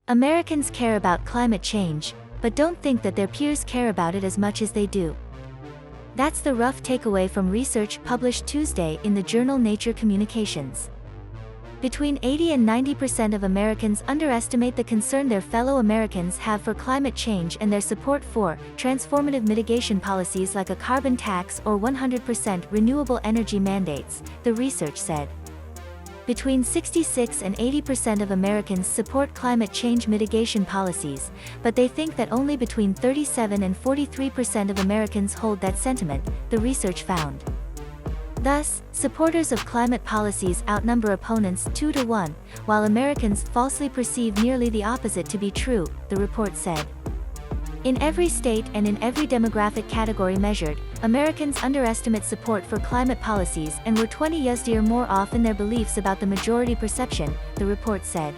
Americans care about climate change, but don't think that their peers care about it as much as they do. That's the rough takeaway from research published Tuesday in the journal Nature Communications. Between 80 and 90% of Americans underestimate the concern their fellow Americans have for climate change and their support for transformative mitigation policies like a carbon tax or 100% renewable energy mandates, the research said. Between 66 and 80% of Americans support climate change mitigation policies, but they think that only between 37 and 43% of Americans hold that sentiment, the research found. Thus, supporters of climate policies outnumber opponents 2 to 1, while Americans falsely perceive nearly the opposite to be true, the report said. In every state and in every demographic category measured, Americans underestimate support for climate policies and were 20 years more off in their beliefs about the majority perception, the report said.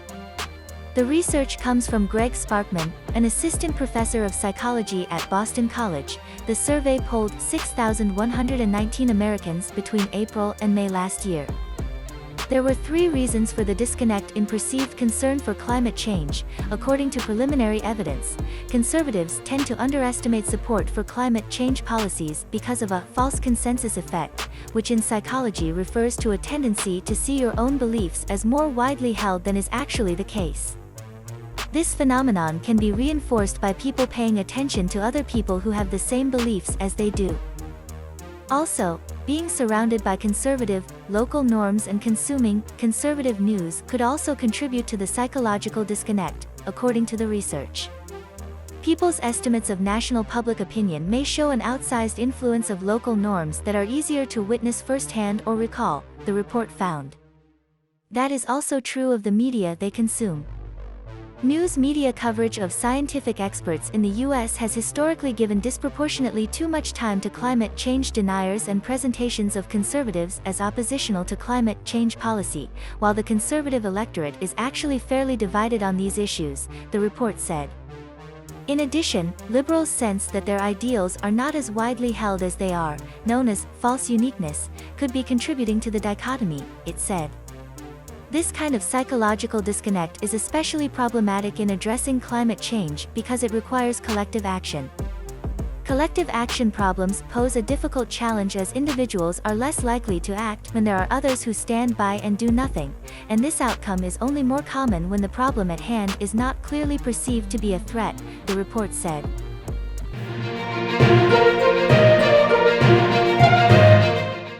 The research comes from Greg Sparkman, an assistant professor of psychology at Boston College. The survey polled 6,119 Americans between April and May last year. There were 3 reasons for the disconnect in perceived concern for climate change, according to preliminary evidence. Conservatives tend to underestimate support for climate change policies because of a false consensus effect, which in psychology refers to a tendency to see your own beliefs as more widely held than is actually the case. This phenomenon can be reinforced by people paying attention to other people who have the same beliefs as they do. Also, being surrounded by conservative, local norms and consuming conservative news could also contribute to the psychological disconnect, according to the research. People's estimates of national public opinion may show an outsized influence of local norms that are easier to witness firsthand or recall, the report found. That is also true of the media they consume. News media coverage of scientific experts in the U.S. has historically given disproportionately too much time to climate change deniers and presentations of conservatives as oppositional to climate change policy, while the conservative electorate is actually fairly divided on these issues, the report said. In addition, liberals sense that their ideals are not as widely held as they are, known as false uniqueness, could be contributing to the dichotomy, it said. This kind of psychological disconnect is especially problematic in addressing climate change because it requires collective action. Collective action problems pose a difficult challenge as individuals are less likely to act when there are others who stand by and do nothing, and this outcome is only more common when the problem at hand is not clearly perceived to be a threat, the report said.